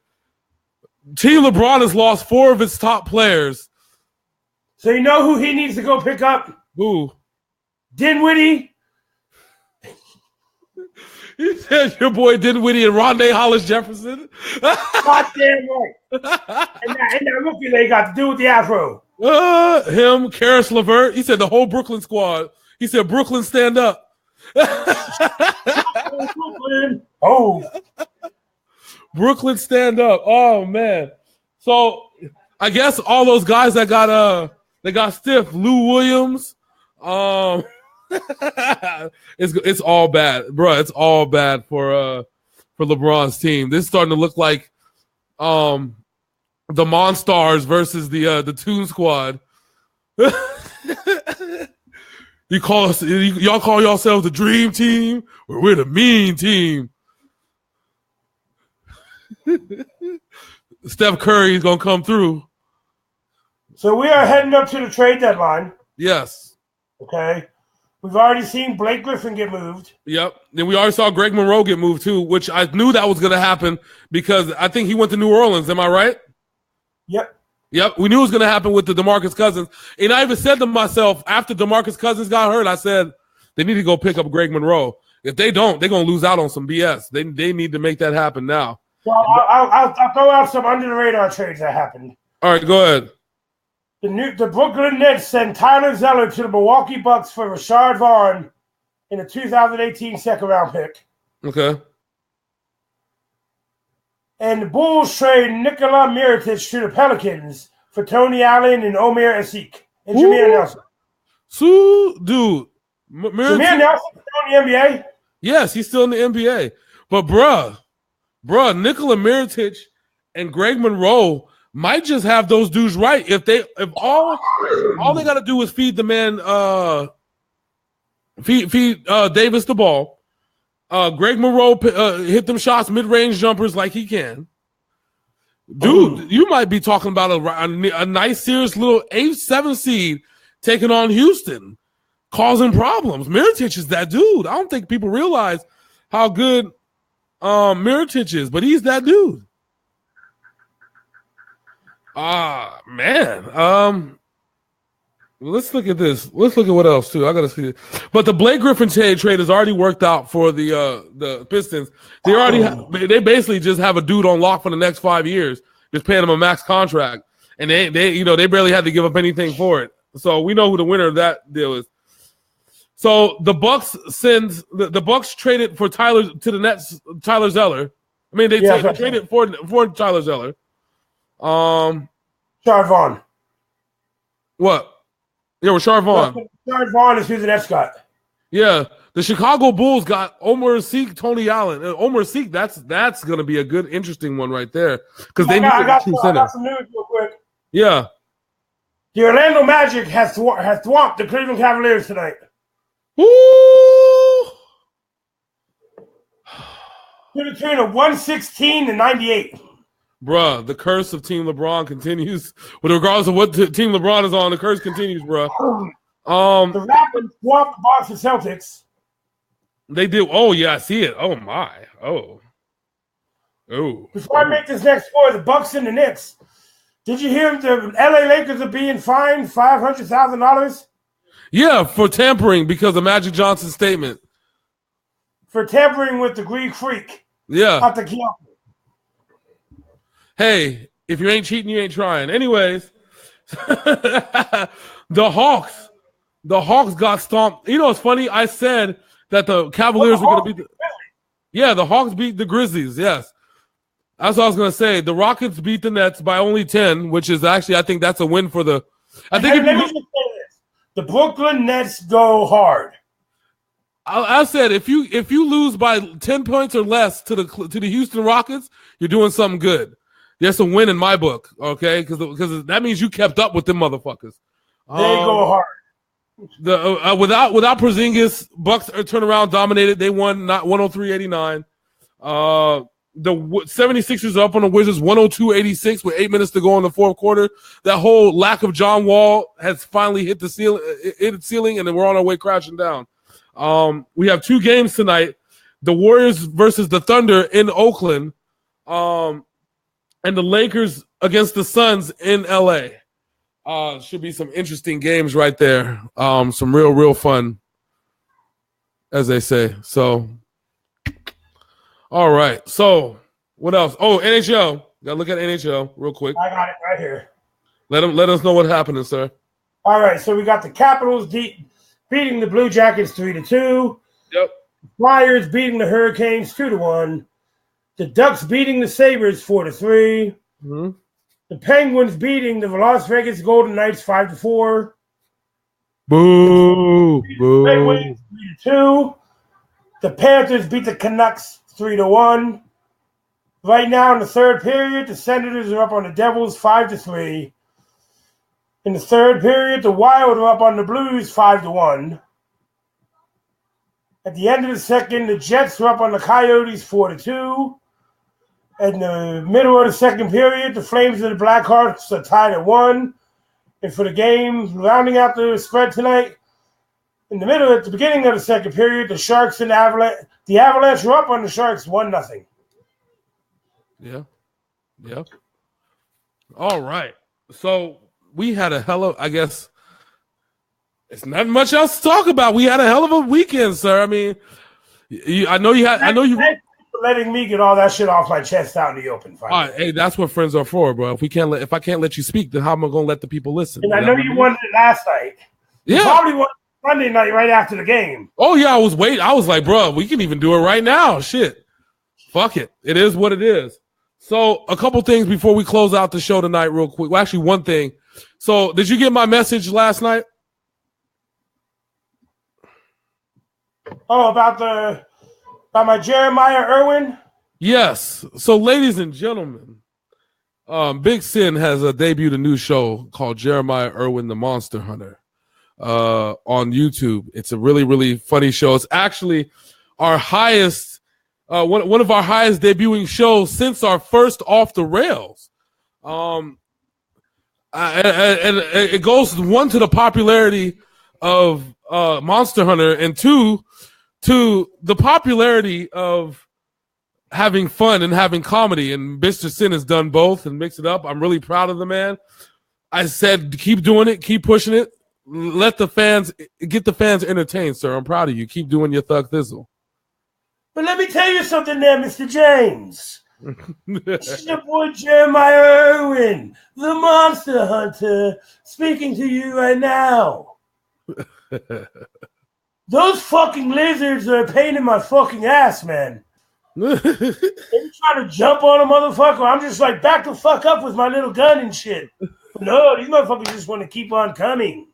[SPEAKER 2] Team LeBron has lost 4 of its top players.
[SPEAKER 1] So you know who he needs to go pick up?
[SPEAKER 2] Who?
[SPEAKER 1] Dinwiddie.
[SPEAKER 2] He said your boy Dinwiddie and Rondé Hollis Jefferson.
[SPEAKER 1] Goddamn right. and that rookie they got to do with the afro.
[SPEAKER 2] Him, Karis LeVert. He said the whole Brooklyn squad. He said Brooklyn stand up.
[SPEAKER 1] Brooklyn. Oh.
[SPEAKER 2] Brooklyn stand up. Oh man. So I guess all those guys that got stiff. Lou Williams. It's all bad, bro. It's all bad for LeBron's team. This is starting to look like the Monstars versus the Toon Squad. Y'all call yourselves the Dream Team, or we're the Mean Team. Steph Curry is gonna come through.
[SPEAKER 1] So we are heading up to the trade deadline.
[SPEAKER 2] Yes.
[SPEAKER 1] Okay. We've already seen Blake Griffin get moved.
[SPEAKER 2] Yep. Then we already saw Greg Monroe get moved too, which I knew that was going to happen because I think he went to New Orleans. Am I right?
[SPEAKER 1] Yep.
[SPEAKER 2] Yep. We knew it was going to happen with the DeMarcus Cousins. And I even said to myself, after DeMarcus Cousins got hurt, I said, they need to go pick up Greg Monroe. If they don't, they're going to lose out on some BS. They need to make that happen now.
[SPEAKER 1] Well, I'll throw out some under-the-radar trades that happened.
[SPEAKER 2] All right, go ahead.
[SPEAKER 1] The Brooklyn Nets sent Tyler Zeller to the Milwaukee Bucks for Rashard Vaughn in a 2018 second-round pick.
[SPEAKER 2] Okay.
[SPEAKER 1] And the Bulls trade Nikola Mirotic to the Pelicans for Tony Allen and Omer Asik and Jameer Nelson.
[SPEAKER 2] So, dude.
[SPEAKER 1] Jameer Nelson still in the NBA?
[SPEAKER 2] Yes, he's still in the NBA. But, bruh, Nikola Mirotic and Greg Monroe might just have those dudes right. If all they got to do is feed the man, feed Davis the ball. Greg Monroe hit them shots, mid-range jumpers like he can. Dude, you might be talking about a nice, serious little 8-7 seed taking on Houston, causing problems. Mirotic is that dude. I don't think people realize how good Mirotic is, but he's that dude. Man. Let's look at this. Let's look at what else too. I gotta see it. But the Blake Griffin trade has already worked out for the Pistons. They basically just have a dude on lock for the next 5 years, just paying him a max contract, and they barely had to give up anything for it. So we know who the winner of that deal is. So the Bucks the Bucks traded for Tyler to the Nets. Tyler Zeller. I mean, they traded for Tyler Zeller.
[SPEAKER 1] Rashard Vaughn.
[SPEAKER 2] What? Yeah, Rashard Vaughn.
[SPEAKER 1] Rashard Vaughn is who the Nets got.
[SPEAKER 2] Yeah, the Chicago Bulls got Omer Asik, Tony Allen. Omer Asik, that's going to be a good, interesting one right there because they need a true center. I got some news real quick. Yeah.
[SPEAKER 1] The Orlando Magic has swamped the Cleveland Cavaliers tonight.
[SPEAKER 2] Woo!
[SPEAKER 1] To the tune of 116-98.
[SPEAKER 2] Bruh, the curse of Team LeBron continues. But regardless of what team LeBron is on, the curse continues, bruh.
[SPEAKER 1] The Raptors swamped the Boston Celtics.
[SPEAKER 2] They did. Oh yeah, I see it. Oh my. Oh.
[SPEAKER 1] Before I make this next score, the Bucks and the Knicks. Did you hear the LA Lakers are being fined $500,000?
[SPEAKER 2] Yeah, for tampering because of Magic Johnson's statement.
[SPEAKER 1] For tampering with the Greek Freak.
[SPEAKER 2] Yeah.
[SPEAKER 1] Out the camp.
[SPEAKER 2] Hey, if you ain't cheating, you ain't trying. Anyways, the Hawks got stomped. You know, it's funny. I said that the Cavaliers were going to beat. The Hawks beat the Grizzlies. Yes, that's what I was going to say. The Rockets beat the Nets by only 10, which is actually, I think that's a win for the. I think.
[SPEAKER 1] Let me just say this: the Brooklyn Nets go hard.
[SPEAKER 2] I said if you lose by 10 points or less to the Houston Rockets, you're doing something good. That's a win in my book, okay? Because that means you kept up with them motherfuckers.
[SPEAKER 1] They go hard.
[SPEAKER 2] Without Porzingis, Bucks turn around, dominated. They won 103-89. The 76ers are up on the Wizards 102-86 with 8 minutes to go in the fourth quarter. That whole lack of John Wall has finally hit the ceiling, and then we're on our way crashing down. We have 2 games tonight. The Warriors versus the Thunder in Oakland. And the Lakers against the Suns in LA. Should be some interesting games right there. Some real fun, as they say. So, all right. So, what else? Oh, NHL. Got to look at NHL real quick.
[SPEAKER 1] I got it right here.
[SPEAKER 2] Let us know what's happening, sir.
[SPEAKER 1] All right. So we got the Capitals beating the Blue Jackets 3-2.
[SPEAKER 2] Yep.
[SPEAKER 1] Flyers beating the Hurricanes 2-1. The Ducks beating the Sabres 4-3.
[SPEAKER 2] Mm-hmm.
[SPEAKER 1] The Penguins beating the Las Vegas Golden Knights 5-4.
[SPEAKER 2] Boo! Boo!
[SPEAKER 1] Penguins 3-2. The Panthers beat the Canucks 3-1. Right now in the third period, the Senators are up on the Devils 5-3. In the third period, the Wild are up on the Blues 5-1. At the end of the second, the Jets are up on the Coyotes 4-2. In the middle of the second period, the Flames and the Blackhawks are tied at 1. And for the game, rounding out the spread tonight, at the beginning of the second period, the Sharks and the Avalanche are up on the Sharks 1-0.
[SPEAKER 2] Yeah. All right. So we had a hell of, I guess, it's not much else to talk about. We had a hell of a weekend, sir. I mean, I know you.
[SPEAKER 1] Thanks for letting me get all that shit off my chest out in the open.
[SPEAKER 2] All right, hey, that's what friends are for, bro. If I can't let you speak, then how am I going to let the people listen?
[SPEAKER 1] And I know you wanted it last night.
[SPEAKER 2] Yeah.
[SPEAKER 1] You probably wanted it Sunday night right after the game.
[SPEAKER 2] Oh yeah, I was waiting. I was like, bro, we can even do it right now. Shit, fuck it. It is what it is. So a couple things before we close out the show tonight, real quick. Well, actually, one thing. So did you get my message last night?
[SPEAKER 1] Oh, about my Jeremiah Irwin?
[SPEAKER 2] Yes. So, ladies and gentlemen, Big Sin has debuted a new show called Jeremiah Irwin, the Monster Hunter, on YouTube. It's a really, really funny show. It's actually our highest, one of our highest debuting shows since our first Off the Rails. And it goes, one, to the popularity of Monster Hunter, and two, to the popularity of having fun and having comedy. And Mr. Sin has done both and mixed it up. I'm really proud of the man. I said, keep doing it, keep pushing it. Get the fans entertained, sir. I'm proud of you. Keep doing your thug thizzle.
[SPEAKER 1] But let me tell you something there, Mr. James. This is your boy Jeremiah Irwin, the Monster Hunter, speaking to you right now. Those fucking lizards are a pain in my fucking ass, man. They trying to jump on a motherfucker. I'm just like, back the fuck up with my little gun and shit. No, these motherfuckers just want to keep on coming.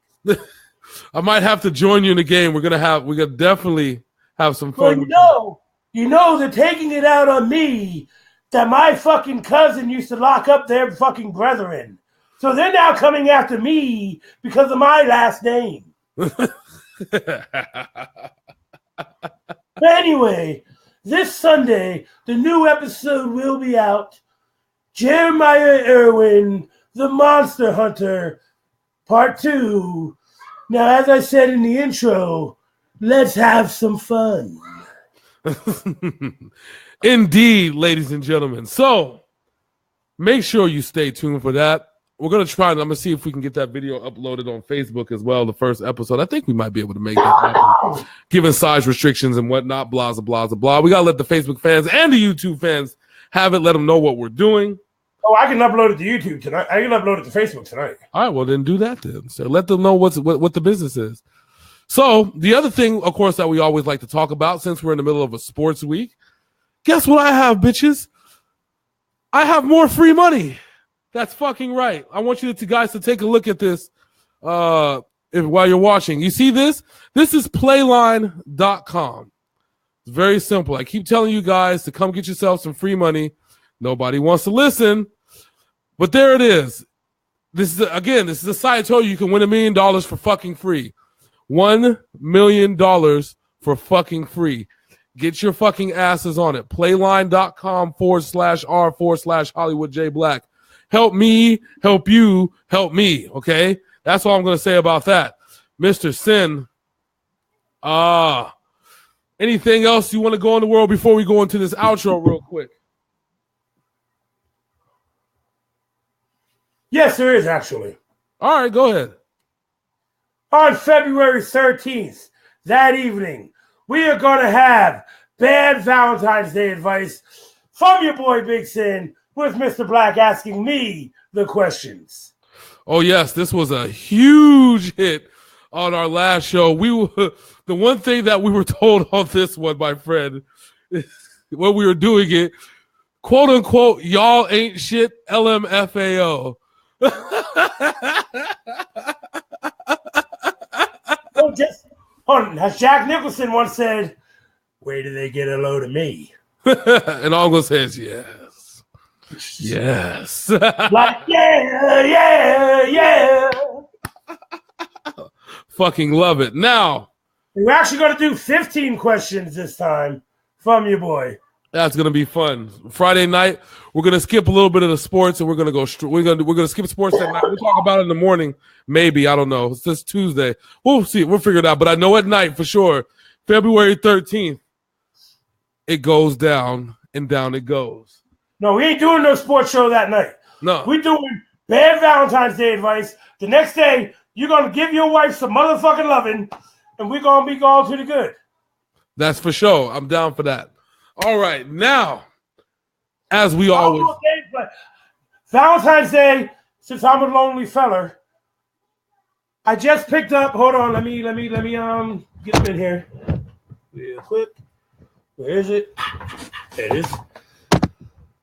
[SPEAKER 2] I might have to join you in the game. We're gonna definitely have some fun.
[SPEAKER 1] Well, you know, they're taking it out on me that my fucking cousin used to lock up their fucking brethren. So they're now coming after me because of my last name. Anyway, this Sunday, the new episode will be out. Jeremiah Irwin, the Monster Hunter, Part 2. Now, as I said in the intro, let's have some fun.
[SPEAKER 2] Indeed, ladies and gentlemen. So make sure you stay tuned for that. We're going to try, and I'm going to see if we can get that video uploaded on Facebook as well, the first episode. I think we might be able to make that happen, given size restrictions and whatnot, blah, blah, blah, blah. We got to let the Facebook fans and the YouTube fans have it, let them know what we're doing.
[SPEAKER 1] Oh, I can upload it to YouTube tonight. I can upload it to Facebook tonight.
[SPEAKER 2] All right, well, then do that then. So let them know what the business is. So the other thing, of course, that we always like to talk about, since we're in the middle of a sports week, guess what I have, bitches? I have more free money. That's fucking right. I want you guys to take a look at this while you're watching. You see this? This is playline.com. It's very simple. I keep telling you guys to come get yourself some free money. Nobody wants to listen. But there it is. This is a site I told you can win $1 million for fucking free. $1 million for fucking free. Get your fucking asses on it. Playline.com/r/Hollywood J Black. Help me, help you, help me. Okay? That's all I'm going to say about that. Mr. Sin. Anything else you want to go in the world before we go into this outro real quick?
[SPEAKER 1] Yes, there is, actually.
[SPEAKER 2] All right, go ahead.
[SPEAKER 1] On February 13th, that evening, we are going to have bad Valentine's Day advice from your boy Big Sin with Mr. Black asking me the questions.
[SPEAKER 2] Oh, yes, this was a huge hit on our last show. The one thing that we were told on this one, my friend, when we were doing it, quote unquote, y'all ain't shit, LMFAO.
[SPEAKER 1] As Jack Nicholson once said, where do they get a load of me?
[SPEAKER 2] And all I'm going to say is yes. Yes.
[SPEAKER 1] Like, yeah.
[SPEAKER 2] Fucking love it. Now,
[SPEAKER 1] we're actually going to do 15 questions this time from your boy.
[SPEAKER 2] That's going to be fun. Friday night, we're going to skip a little bit of the sports, and we're going to go. We're going to skip sports that night. We'll talk about it in the morning, maybe. I don't know. It's just Tuesday. We'll see. We'll figure it out. But I know at night for sure, February 13th, it goes down, and down it goes.
[SPEAKER 1] No, we ain't doing no sports show that night.
[SPEAKER 2] No.
[SPEAKER 1] We're doing bad Valentine's Day advice. The next day, you're going to give your wife some motherfucking loving, and we're going to be going to the good.
[SPEAKER 2] That's for sure. I'm down for that. All right. Now, as we always...
[SPEAKER 1] Valentine's Day, since I'm a lonely feller, I just picked up... Hold on. Let me get them in here. Real quick. Where is it? There it is.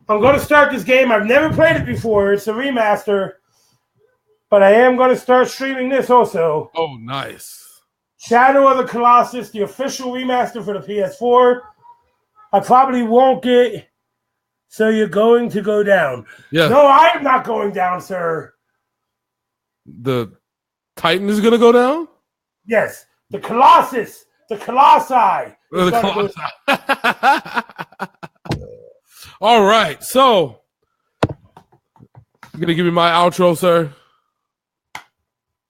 [SPEAKER 1] I'm going to start this game. I've never played it before. It's a remaster. But I am going to start streaming this also.
[SPEAKER 2] Oh, nice.
[SPEAKER 1] Shadow of the Colossus, the official remaster for the PS4. I probably won't get... So you're going to go down.
[SPEAKER 2] Yeah.
[SPEAKER 1] No, I am not going down, sir.
[SPEAKER 2] The Titan is going to go down?
[SPEAKER 1] Yes. The Colossus. The Colossi.
[SPEAKER 2] The Colossi. All right. So, you're going to give me my outro, sir?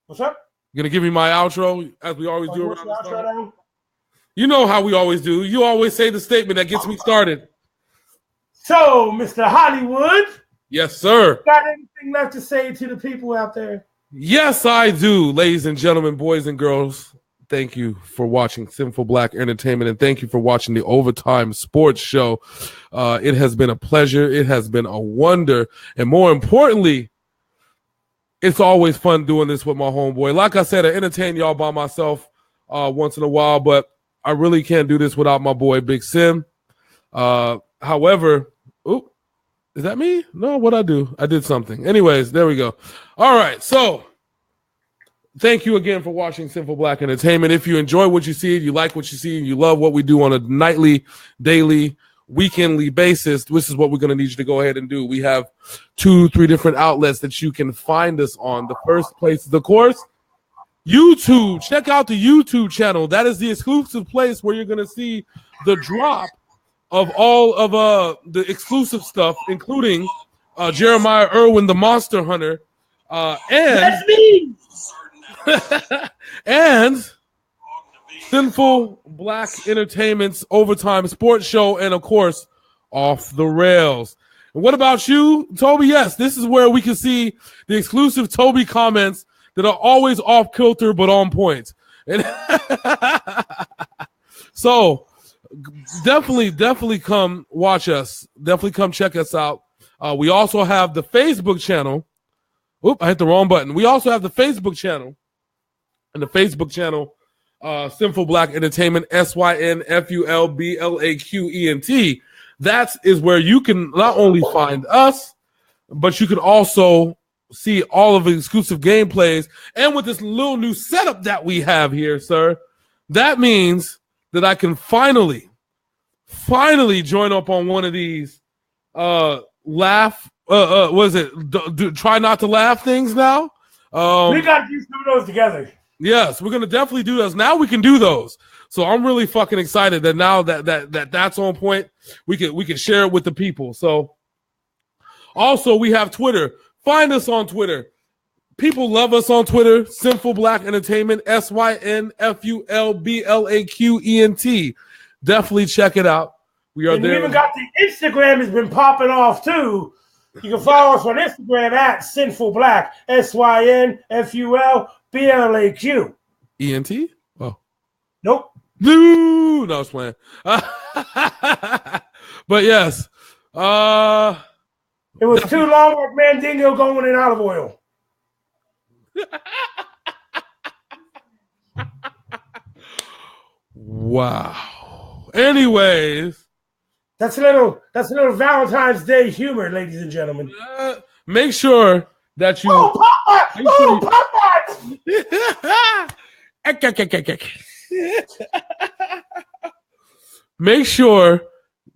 [SPEAKER 1] What's up?
[SPEAKER 2] You're going to give me my outro, as we always do around the start? You know how we always do. You always say the statement that gets me started.
[SPEAKER 1] So, Mr. Hollywood.
[SPEAKER 2] Yes, sir.
[SPEAKER 1] Got anything left to say to the people out there?
[SPEAKER 2] Yes, I do, ladies and gentlemen, boys and girls. Thank you for watching Sinful Black Entertainment, and thank you for watching the OvaTyme Sports Show. It has been a pleasure. It has been a wonder. And more importantly, it's always fun doing this with my homeboy. Like I said, I entertain y'all by myself once in a while, but I really can't do this without my boy, Big Sim. However, is that me? No, what'd I do? I did something. Anyways, there we go. All right, so thank you again for watching Sinful Black Entertainment. If you enjoy what you see, you like what you see, and you love what we do on a nightly, daily, weekendly basis, this is what we're going to need you to go ahead and do. We have 2-3 different outlets that you can find us on. The first place is, of course, YouTube. Check out the YouTube channel. That is the exclusive place where you're going to see the drop of all of the exclusive stuff, including Jeremiah Irwin, the Monster Hunter. And that's me. And Sinful Black Entertainment's Overtime Sports Show, and of course, Off the Rails. And what about you, Toby? Yes, this is where we can see the exclusive Toby comments that are always off kilter but on point. And so definitely come watch us. Definitely come check us out. We also have the Facebook channel. Oop, I hit the wrong button. We also have the Facebook channel. And the Facebook channel, Sinful Black Entertainment, SYNFULBLAQENT. That is where you can not only find us, but you can also see all of the exclusive gameplays. And with this little new setup that we have here, sir, that means that I can finally join up on one of these laugh. Was it try not to laugh things now?
[SPEAKER 1] We got to do some of those together.
[SPEAKER 2] Yes, we're gonna definitely do those. Now we can do those. So I'm really fucking excited that now that's on point. We can share it with the people. So also we have Twitter. Find us on Twitter. People love us on Twitter. Sinful Black Entertainment, SYNFULBLAQENT. Definitely check it out. We are there.
[SPEAKER 1] We even got the Instagram has been popping off too. You can follow us on Instagram at Sinful Black, SYNFULBLAQ.
[SPEAKER 2] ENT? Oh.
[SPEAKER 1] Nope.
[SPEAKER 2] No, I was playing. But yes.
[SPEAKER 1] It was too long like Mandingo going in olive oil.
[SPEAKER 2] Wow. Anyways.
[SPEAKER 1] That's a little Valentine's Day humor, ladies and gentlemen.
[SPEAKER 2] Make sure that you. Make sure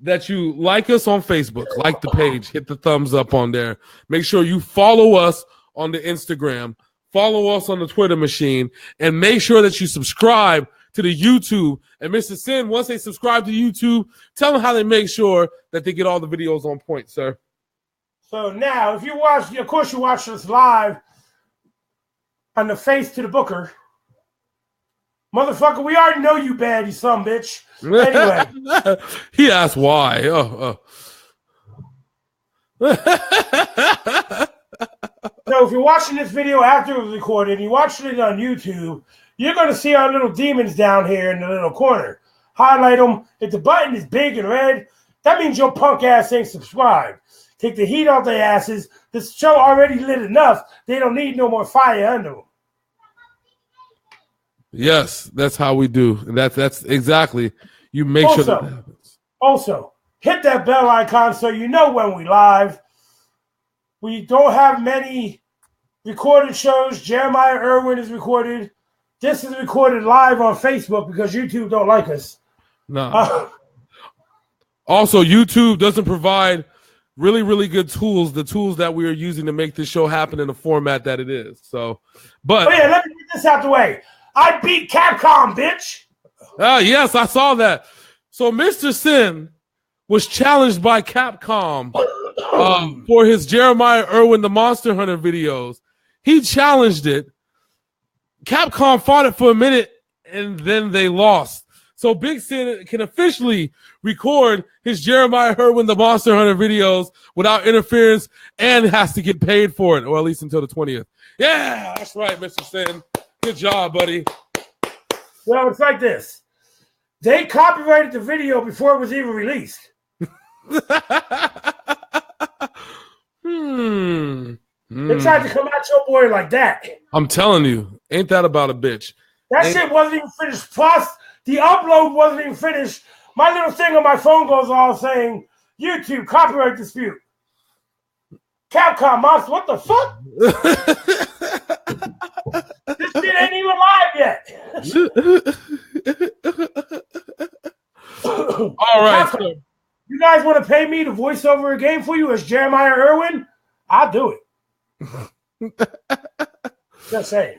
[SPEAKER 2] that you like us on Facebook, like the page, hit the thumbs up on there. Make sure you follow us on the Instagram, follow us on the Twitter machine, and make sure that you subscribe to the YouTube. And Mr. Sin, once they subscribe to YouTube, tell them how they make sure that they get all the videos on point, sir.
[SPEAKER 1] So now, if you watch, of course you watch us live on the Face to the Booker. Motherfucker, we already know you bad, you son of a bitch. Anyway.
[SPEAKER 2] He asked why.
[SPEAKER 1] So if you're watching this video after it was recorded and you're watching it on YouTube, you're going to see our little demons down here in the little corner. Highlight them. If the button is big and red, that means your punk ass ain't subscribed. Take the heat off their asses. This show already lit enough. They don't need no more fire under them.
[SPEAKER 2] Yes, that's how we do. That's exactly. You make sure that happens.
[SPEAKER 1] Also, hit that bell icon so you know when we live. We don't have many recorded shows. Jeremiah Irwin is recorded. This is recorded live on Facebook because YouTube don't like us.
[SPEAKER 2] No. Also, YouTube doesn't provide really, really good tools, the tools that we are using to make this show happen in the format that it is. So, but
[SPEAKER 1] yeah, let me get this out the way. I beat Capcom, bitch.
[SPEAKER 2] Yes, I saw that. So Mr. Sin was challenged by Capcom for his Jeremiah Irwin the Monster Hunter videos. He challenged it. Capcom fought it for a minute, and then they lost. So Big Sin can officially record his Jeremiah Irwin the Monster Hunter videos without interference and has to get paid for it, or at least until the 20th. Yeah, that's right, Mr. Sin. Good job, buddy.
[SPEAKER 1] Well, it's like this. They copyrighted the video before it was even released. They tried to come at your boy like that.
[SPEAKER 2] I'm telling you, ain't that about a bitch?
[SPEAKER 1] That shit wasn't even finished. Plus, the upload wasn't even finished. My little thing on my phone goes off saying, YouTube copyright dispute. Capcom Monster, what the fuck? This shit ain't even live yet.
[SPEAKER 2] All right.
[SPEAKER 1] Capcom, you guys want to pay me to voice over a game for you as Jeremiah Irwin? I'll do it. Just saying.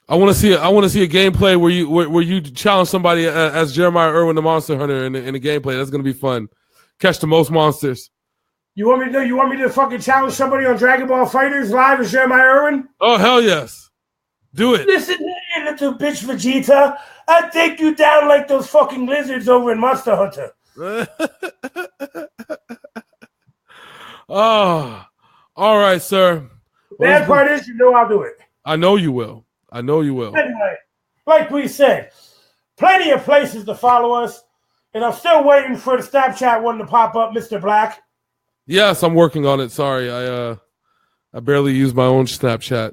[SPEAKER 2] I want to see a gameplay where you challenge somebody as Jeremiah Irwin the Monster Hunter in a gameplay. That's gonna be fun. Catch the most monsters.
[SPEAKER 1] You want me to fucking challenge somebody on Dragon Ball FighterZ live as Jeremiah Irwin?
[SPEAKER 2] Oh hell yes. Do it.
[SPEAKER 1] Listen here, little bitch Vegeta. I take you down like those fucking lizards over in Monster Hunter.
[SPEAKER 2] Oh, all right, sir.
[SPEAKER 1] Bad part is, you know I'll do it.
[SPEAKER 2] I know you will. I know you will.
[SPEAKER 1] Anyway, like we said, plenty of places to follow us. And I'm still waiting for the Snapchat one to pop up, Mr. Black.
[SPEAKER 2] Yes, I'm working on it. Sorry, I barely use my own Snapchat.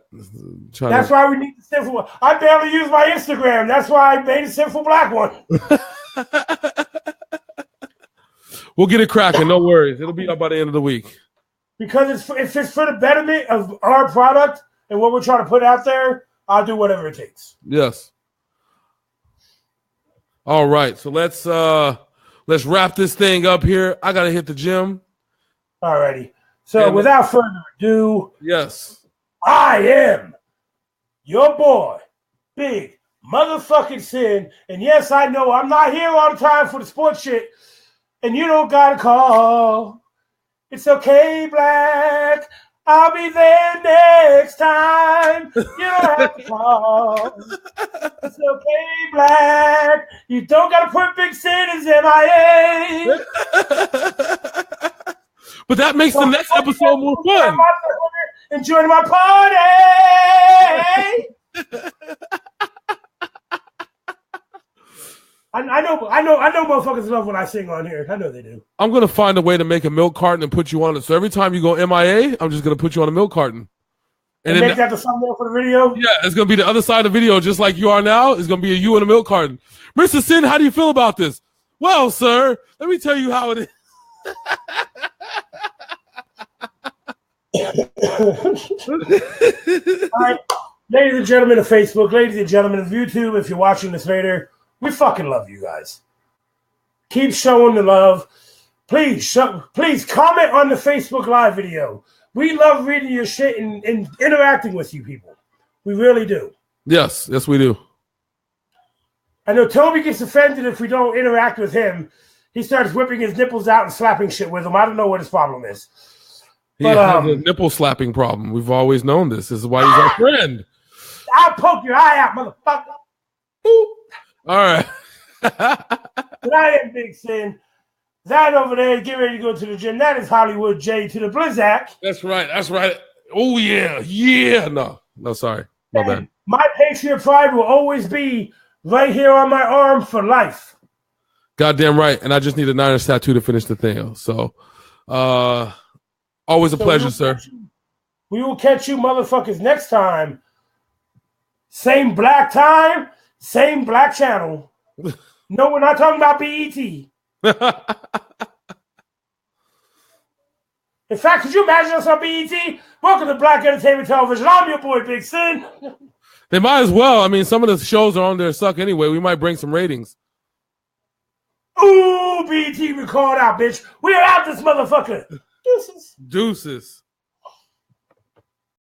[SPEAKER 1] That's why we need the Sinful one. I barely use my Instagram. That's why I made a Sinful Black one.
[SPEAKER 2] We'll get it cracking. No worries. It'll be up by the end of the week.
[SPEAKER 1] Because if it's for the betterment of our product and what we're trying to put out there, I'll do whatever it takes.
[SPEAKER 2] Yes. All right. So let's wrap this thing up here. I gotta hit the gym.
[SPEAKER 1] All righty. So without further ado,
[SPEAKER 2] yes,
[SPEAKER 1] I am your boy, Big Motherfucking Sin. And yes, I know I'm not here all the time for the sports shit. And you don't gotta call. It's okay, Black. I'll be there next time. You don't have to call. It's okay, Black. You don't gotta put Big Sin as MIA.
[SPEAKER 2] But that makes the next episode more fun.
[SPEAKER 1] Enjoying my party. I know motherfuckers love when I sing on here. I know they do.
[SPEAKER 2] I'm going to find a way to make a milk carton and put you on it. So every time you go MIA, I'm just going to put you on a milk carton.
[SPEAKER 1] And make that the thumbnail for the video?
[SPEAKER 2] Yeah, it's going to be the other side of the video, just like you are now. It's going to be you in a milk carton. Mr. Sin, how do you feel about this? Well, sir, let me tell you how it is.
[SPEAKER 1] All right. Ladies and gentlemen of Facebook, ladies and gentlemen of YouTube, if you're watching this later, we fucking love you guys. Keep showing the love. Please comment on the Facebook Live video. We love reading your shit and interacting with you people. We really do.
[SPEAKER 2] Yes, we do.
[SPEAKER 1] I know Toby gets offended if we don't interact with him. He starts whipping his nipples out and slapping shit with them. I don't know what his problem is.
[SPEAKER 2] He has a nipple slapping problem. We've always known this. This is why he's our friend.
[SPEAKER 1] I'll poke your eye out, motherfucker. Boop.
[SPEAKER 2] All right.
[SPEAKER 1] But I am Big Sin. That over there, get ready to go to the gym. That is Hollywood J to the Blizzak.
[SPEAKER 2] That's right. Oh, yeah. No, sorry. My bad.
[SPEAKER 1] My Patriot pride will always be right here on my arm for life.
[SPEAKER 2] Goddamn right. And I just need a Niners tattoo to finish the thing. So, always a pleasure, sir.
[SPEAKER 1] We will catch you motherfuckers next time. Same black time, same black channel. No, we're not talking about BET. In fact, could you imagine us on BET? Welcome to Black Entertainment Television. I'm your boy, Big Sin.
[SPEAKER 2] They might as well. I mean, some of the shows are on there suck anyway. We might bring some ratings.
[SPEAKER 1] Ooh, BET, we called out, bitch. We are out this motherfucker. Deuces.